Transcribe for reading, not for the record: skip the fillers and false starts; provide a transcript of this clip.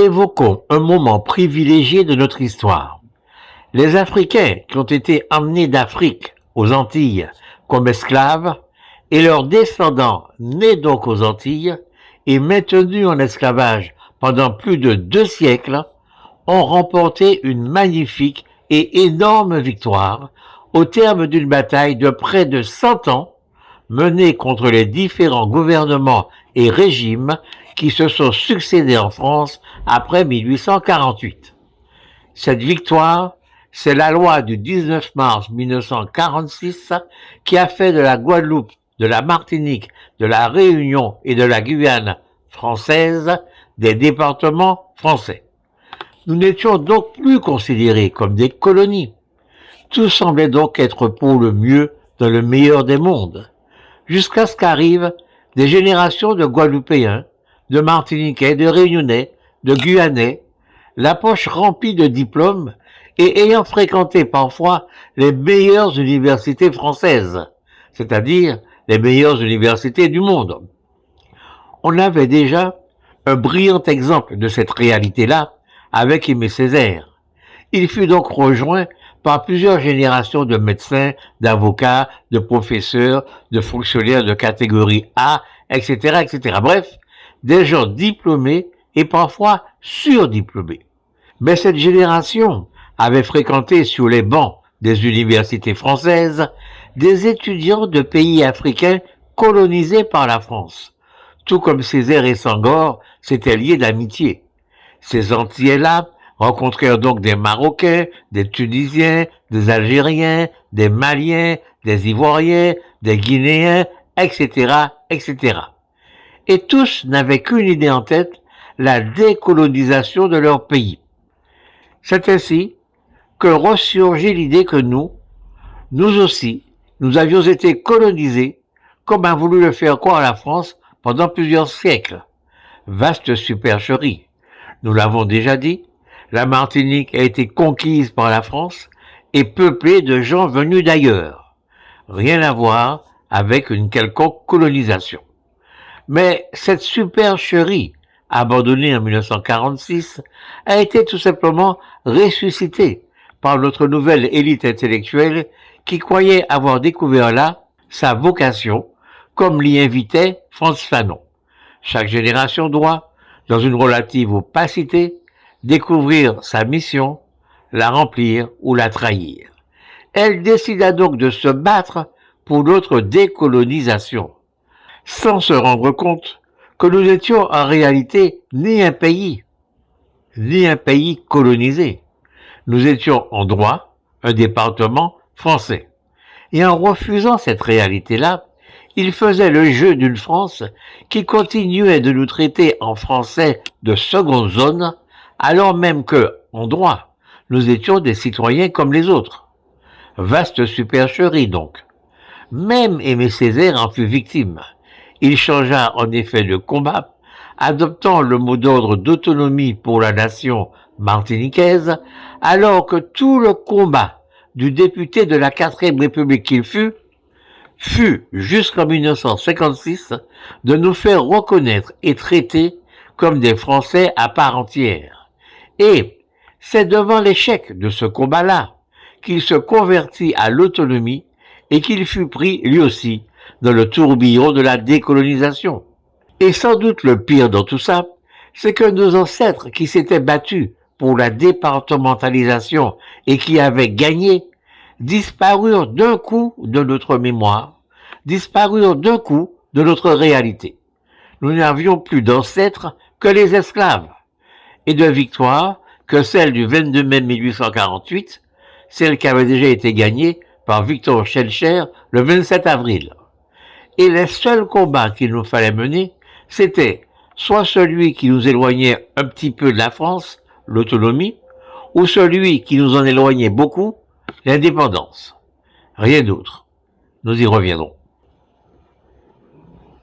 évoquons un moment privilégié de notre histoire. Les Africains qui ont été emmenés d'Afrique aux Antilles comme esclaves et leurs descendants nés donc aux Antilles et maintenus en esclavage pendant plus de 2 siècles ont remporté une magnifique et énorme victoire au terme d'une bataille de près de 100 ans menée contre les différents gouvernements et régimes qui se sont succédés en France après 1848. Cette victoire, c'est la loi du 19 mars 1946 qui a fait de la Guadeloupe, de la Martinique, de la Réunion et de la Guyane française des départements français. Nous n'étions donc plus considérés comme des colonies. Tout semblait donc être pour le mieux dans le meilleur des mondes, jusqu'à ce qu'arrivent des générations de Guadeloupéens, de Martiniquais, de Réunionnais, de Guyanais, la poche remplie de diplômes et ayant fréquenté parfois les meilleures universités françaises, c'est-à-dire les meilleures universités du monde. On avait déjà un brillant exemple de cette réalité-là avec Aimé Césaire. Il fut donc rejoint par plusieurs générations de médecins, d'avocats, de professeurs, de fonctionnaires de catégorie A, etc., etc. Bref, des gens diplômés et parfois surdiplômés. Mais cette génération avait fréquenté sur les bancs des universités françaises des étudiants de pays africains colonisés par la France, tout comme Césaire et Senghor s'étaient liés d'amitié. Ces Antillais-là rencontrèrent donc des Marocains, des Tunisiens, des Algériens, des Maliens, des Ivoiriens, des Guinéens, etc., etc. Et tous n'avaient qu'une idée en tête, la décolonisation de leur pays. C'est ainsi que ressurgit l'idée que nous aussi, nous avions été colonisés, comme a voulu le faire croire la France pendant plusieurs siècles. Vaste supercherie. Nous l'avons déjà dit, la Martinique a été conquise par la France et peuplée de gens venus d'ailleurs. Rien à voir avec une quelconque colonisation. Mais cette supercherie, abandonnée en 1946, a été tout simplement ressuscitée par notre nouvelle élite intellectuelle qui croyait avoir découvert là sa vocation, comme l'y invitait Frantz Fanon. Chaque génération doit, dans une relative opacité, découvrir sa mission, la remplir ou la trahir. Elle décida donc de se battre pour notre décolonisation, sans se rendre compte que nous n'étions en réalité ni un pays colonisé. Nous étions en droit un département français. Et en refusant cette réalité-là, il faisait le jeu d'une France qui continuait de nous traiter en français de seconde zone, alors même que, en droit, nous étions des citoyens comme les autres. Vaste supercherie donc. Même Aimé Césaire en fut victime. Il changea en effet de combat, adoptant le mot d'ordre d'autonomie pour la nation martiniquaise, alors que tout le combat du député de la 4e République qu'il fut jusqu'en 1956 de nous faire reconnaître et traiter comme des Français à part entière. Et c'est devant l'échec de ce combat-là qu'il se convertit à l'autonomie et qu'il fut pris, lui aussi, dans le tourbillon de la décolonisation. Et sans doute le pire dans tout ça, c'est que nos ancêtres qui s'étaient battus pour la départementalisation et qui avaient gagné, disparurent d'un coup de notre mémoire, disparurent d'un coup de notre réalité. Nous n'avions plus d'ancêtres que les esclaves, et de victoire que celle du 22 mai 1848, celle qui avait déjà été gagnée par Victor Schœlcher le 27 avril. Et les seuls combats qu'il nous fallait mener, c'était soit celui qui nous éloignait un petit peu de la France, l'autonomie, ou celui qui nous en éloignait beaucoup, l'indépendance. Rien d'autre. Nous y reviendrons.